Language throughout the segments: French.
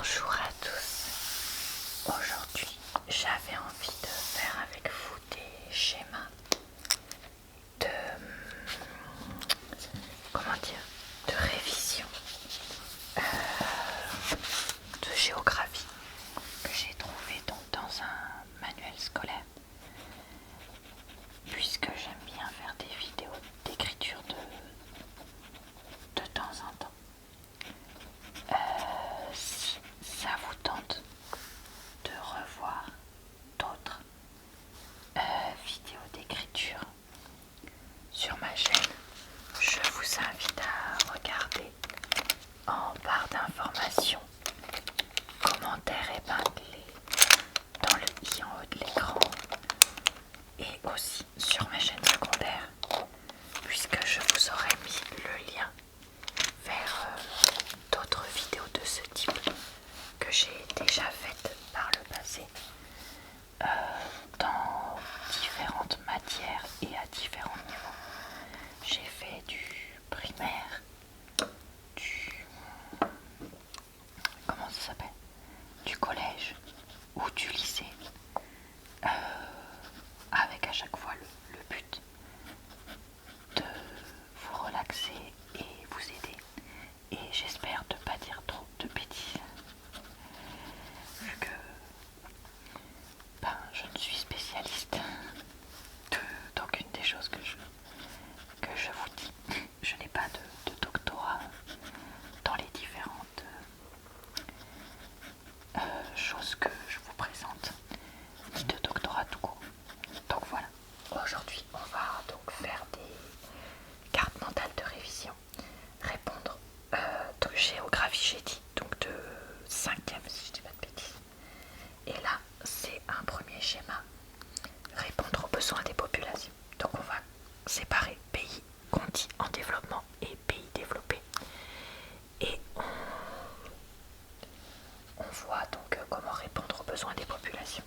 Bonjour à tous. Aujourd'hui, j'avais envie de faire avec vous des schémas de de révision de géographie que j'ai trouvé donc dans un manuel scolaire. Puisque j'aime bien faire des vidéos d'écriture de temps en temps. Si ça vous tente de revoir d'autres vidéos d'écriture sur ma chaîne, je vous invite à regarder en barre d'informations, commentaires épinglés dans le i en haut de l'écran et aussi sur mes chaînes secondaires, puisque je vous aurais mis le lien vers d'autres vidéos de ce type que j'ai déjà faites par le passé dans différentes matières et à différents niveaux. J'ai fait du primaire, du comment ça s'appelle, du collège ou du lycée, avec à chaque fois le but de vous relaxer et vous aider. Et j'espère ne pas dire trop de bêtises, vu que je ne suis spécialiste d'aucune des choses que je vous dis. Je n'ai pas de doctorat dans les différentes choses que je vous présente, ni de doctorat tout court. Donc voilà, aujourd'hui on va donc faire des cartes mentales de révision, répondre de géographie, j'ai dit, donc de 5e si je dis pas de bêtises. Et là c'est un premier schéma, répondre aux besoins des populations. Donc on va séparer pays qu'on dit en développement et pays développés. Et on voit donc comment répondre aux besoins des populations.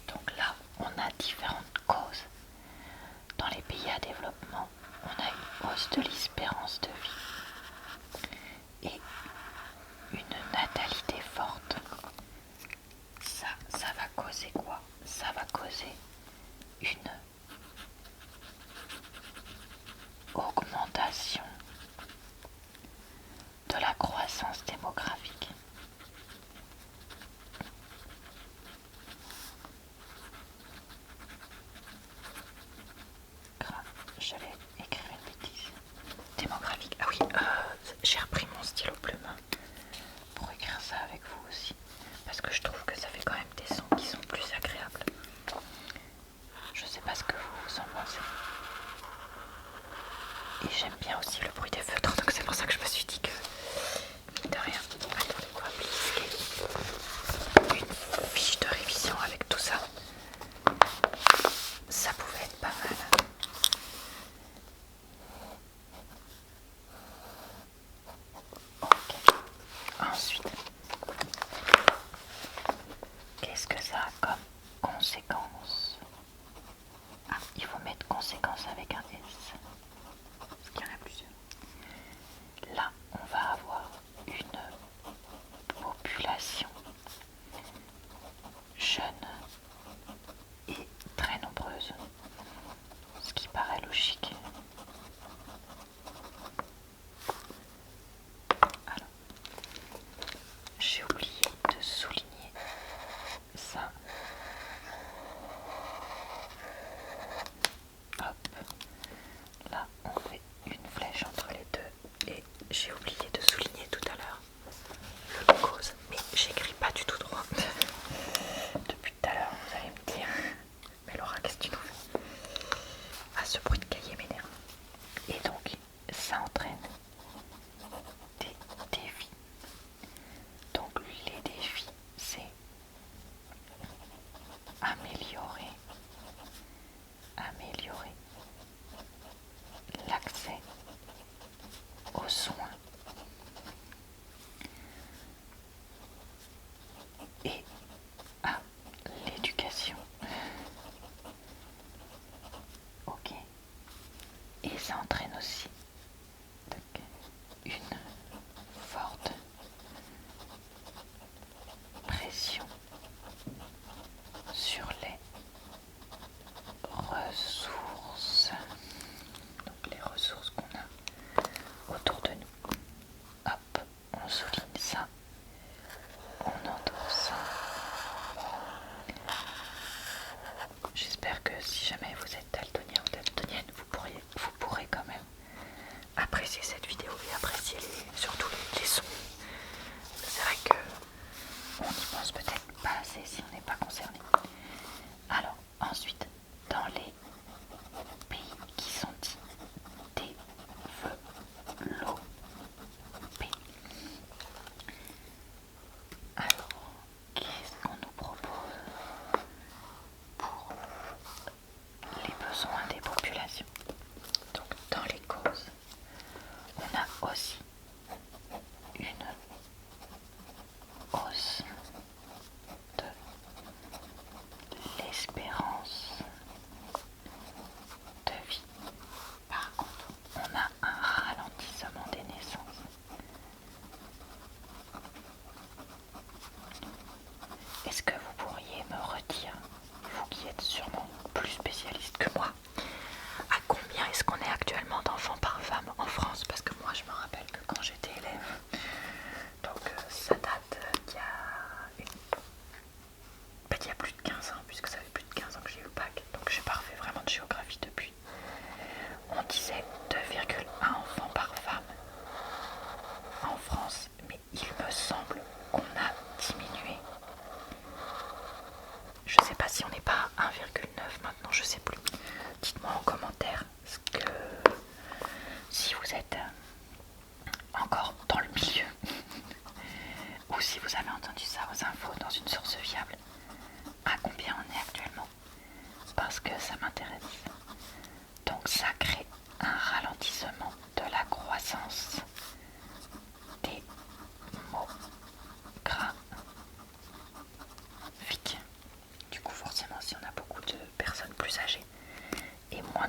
Donc là, on a différentes causes. Dans les pays à développement, on a une hausse de l'espérance de vie et une natalité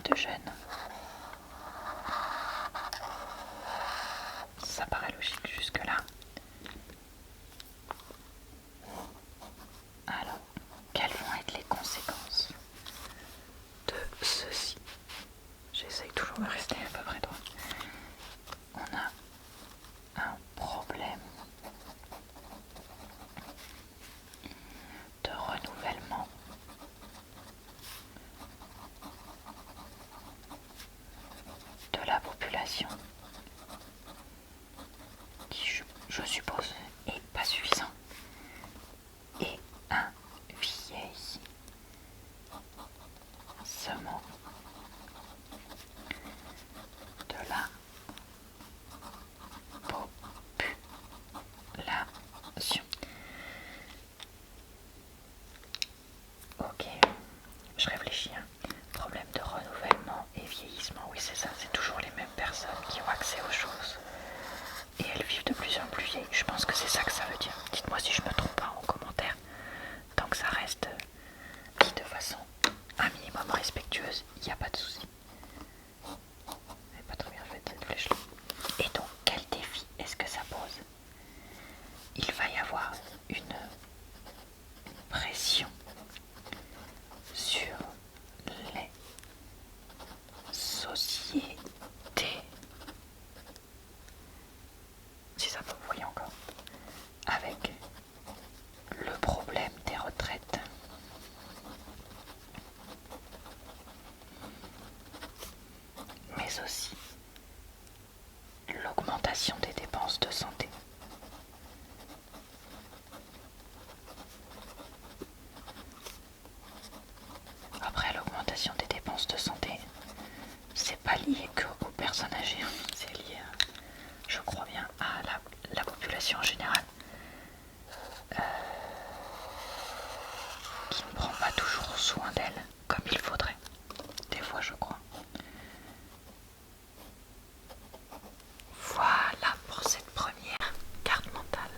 de jeunes. Ça paraît logique jusque-là. Alors, quelles vont être les conséquences de ceci? J'essaye toujours de rester à peu près droit. On a un problème de renouvellement de la population qui, je suppose, est pas suffisant, et un vieillissement de la population. Ok, je réfléchis. Problème de renouvellement et vieillissement, oui c'est ça, c'est toujours les mêmes personnes qui ont accès aux choses. Et elles vivent de plus en plus vieilles. Je pense que c'est ça que ça veut dire. Dites-moi si je me trompe pas en commentaire. Tant que ça reste dit de façon un minimum respectueuse, il n'y a pas de souci. Elle n'est pas très bien faite cette flèche-là. Et donc, quel défi est-ce que ça pose? Il va y avoir une pression sur les sociétés. Si ça peut, vous voyez encore. Avec le problème des retraites. Mais aussi l'augmentation des dépenses de santé. Après, l'augmentation des dépenses de santé, c'est pas lié qu'aux personnes âgées, c'est lié, je crois bien, à la population en général, qui ne prend pas toujours soin d'elle comme il faudrait, des fois je crois. Voilà pour cette première carte mentale.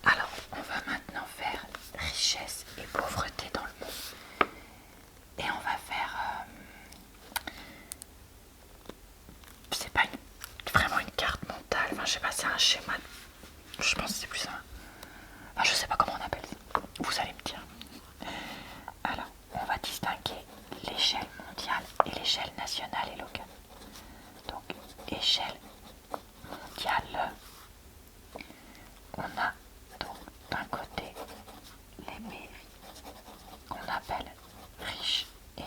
Alors, on va maintenant faire richesse et pauvreté dans le monde. Et on va faire... c'est pas vraiment une carte mentale, enfin je sais pas, c'est un schéma. Je pense que c'est plus ça. Enfin, je sais pas comment on appelle ça. Vous allez me dire. Alors, on va distinguer l'échelle mondiale et l'échelle nationale et locale. Donc, échelle mondiale, on a donc d'un côté les pays qu'on appelle riches et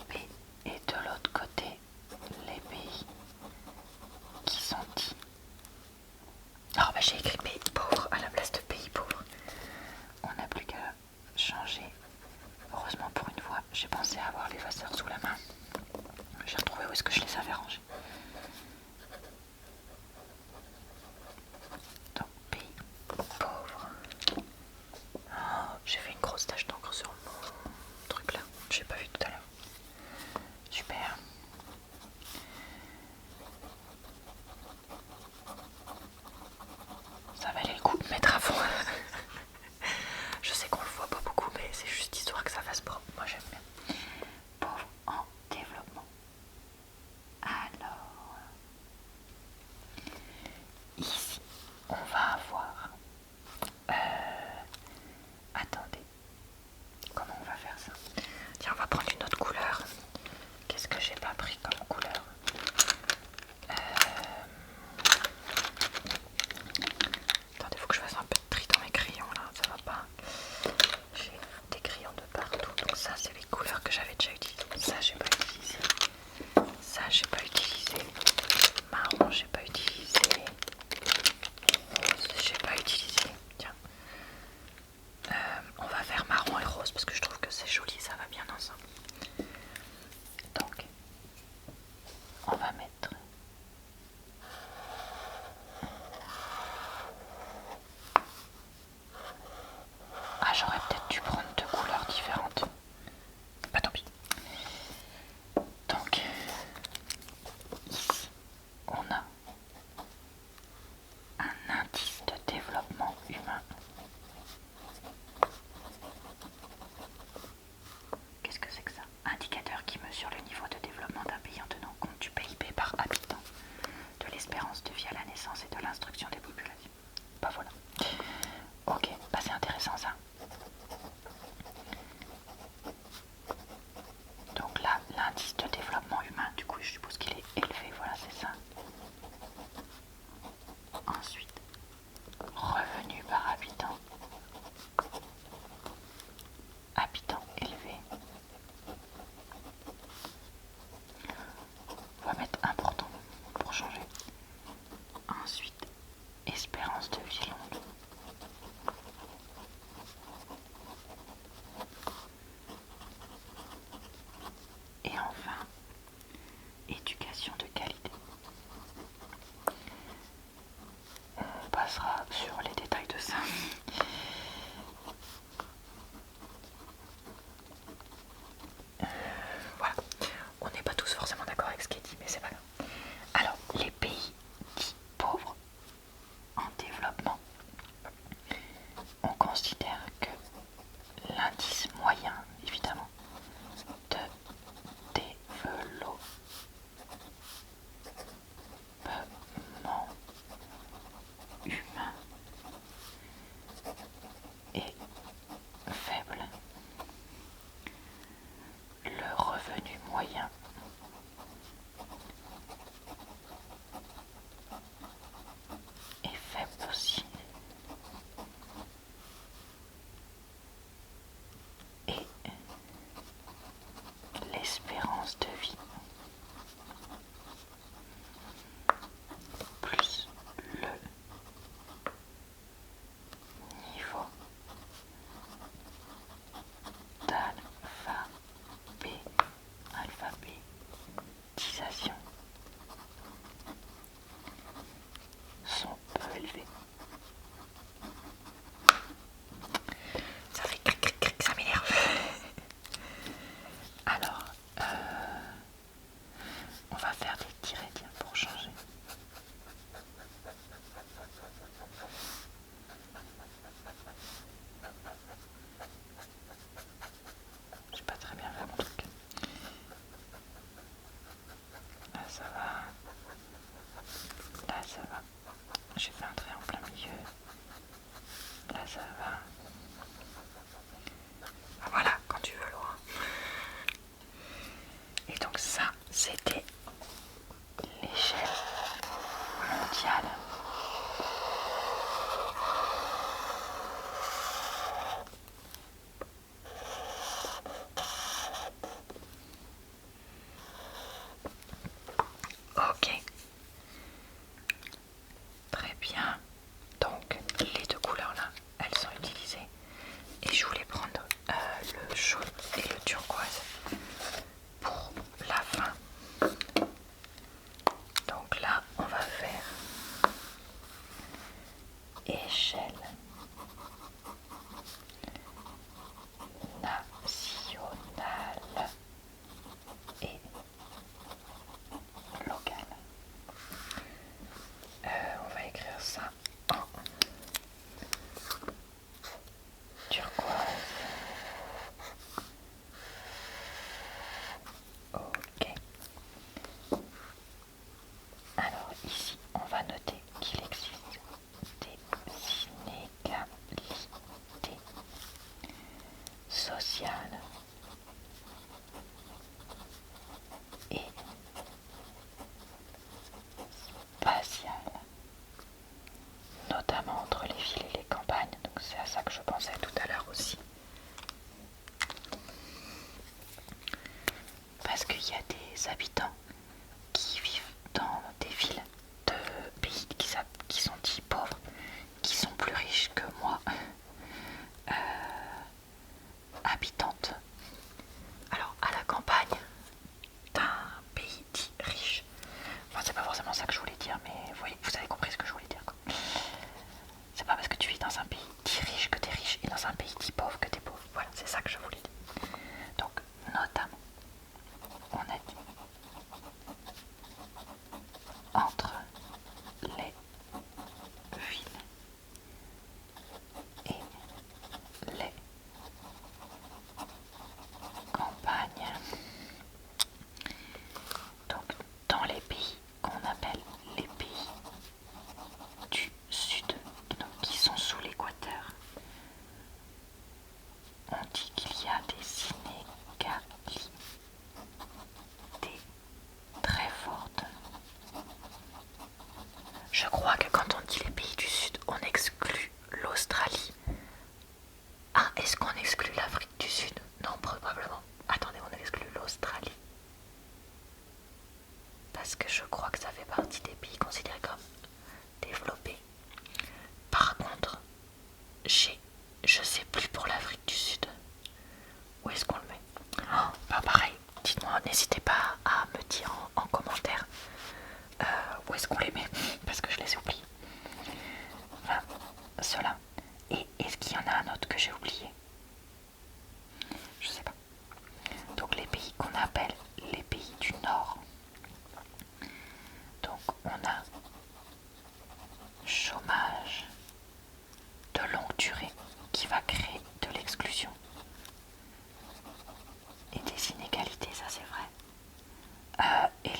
développés, et de l'autre côté les pays qui sont dits... Alors j'ai écrit pays pauvres à la place de pays pauvres. On n'a plus qu'à changer. Heureusement pour une fois, j'ai pensé avoir l'effaceur sous la main. J'ai retrouvé où est-ce que je les avais rangés. Donc, pays pauvre. Oh, j'ai fait une grosse tache d'encre sur mon truc là. J'ai pas vu tout à l'heure. Super. Ça valait le coup de mettre à fond. Je sais qu'on le voit pas beaucoup, mais c'est juste histoire que ça fasse propre. Moi j'aime bien. Pauvre en développement. Alors, Là ça va. J'ai fait un trait en plein milieu. Là ça va. Voilà, quand tu veux loin. Et donc ça, c'était l'échelle mondiale. Ok. Très bien. Donc les deux couleurs là, elles sont utilisées. Et je voulais prendre le jaune et le turquoise pour la fin. Donc là, on va faire échelle nationale et locale. On va écrire ça en turquoise. Ok. Alors ici, on va noter qu'il existe des inégalités sociales et spatiales, notamment entre les villes et les campagnes. Donc c'est à ça que je pensais tout à l'heure aussi. Parce qu'il y a des habitants qui vivent dans des villes de pays qui sont dits pauvres, qui sont plus riches que moi, habitante. Alors à la campagne d'un pays dit riche. Enfin c'est pas forcément ça que je voulais dire, mais vous avez compris ce que je voulais dire quoi. C'est pas parce que tu vis dans un pays dit riche que t'es riche et dans un pays dit pauvre que t'es pauvre. Voilà, c'est ça que je voulais dire. Donc notamment, on a dit entre les villes et les campagnes. Donc dans les pays qu'on appelle les pays du sud, donc qui sont sous l'équateur, on dit qu'il y a des inégalités très fortes. Je crois que quand on dit les pays du sud, on exclut l'Australie. Ah, est-ce qu'on exclut l'Afrique du Sud? Non, probablement. Attendez, on exclut l'Australie. Parce que je crois que ça fait partie des pays considérés comme développés. Par contre, je sais plus pour l'Afrique du Sud. Où est-ce qu'on le met? Oh, bah pareil, dites-moi, n'hésitez pas à me dire en commentaire où est-ce qu'on les met, parce que je les ai oubliés. Enfin, ceux-là. Et est-ce qu'il y en a un autre que j'ai oublié? Je sais pas. Donc les pays qu'on appelle les pays du Nord. Donc on a chômage de longue durée qui va créer de l'exclusion et des inégalités, ça c'est vrai. Et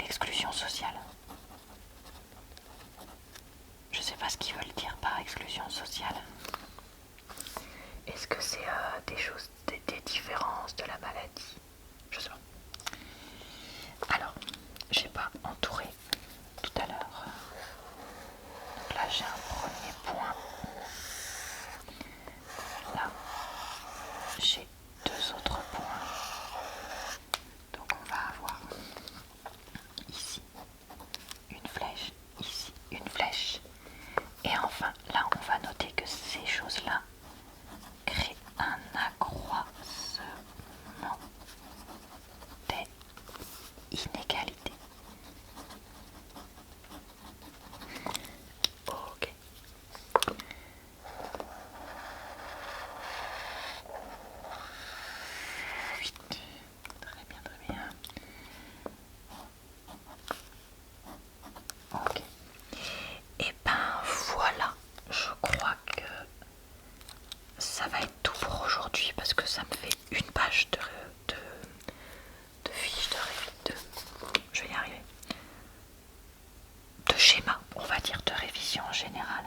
apprécie en général.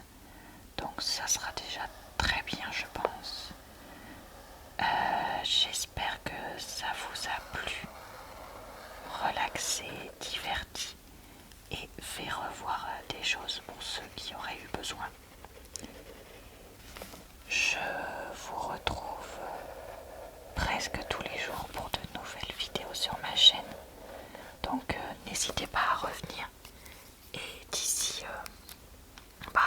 Donc ça sera déjà très bien, je pense. J'espère que ça vous a plu, relaxé, diverti et fait revoir des choses pour ceux qui auraient eu besoin. Je vous retrouve presque tous les jours pour de nouvelles vidéos sur ma chaîne. Donc n'hésitez pas à revenir. Et d'ici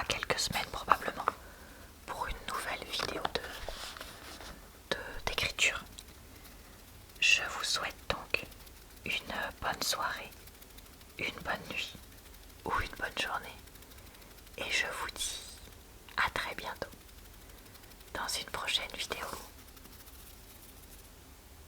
quelques semaines probablement pour une nouvelle vidéo d'écriture. Je vous souhaite donc une bonne soirée, une bonne nuit ou une bonne journée. Et je vous dis à très bientôt dans une prochaine vidéo.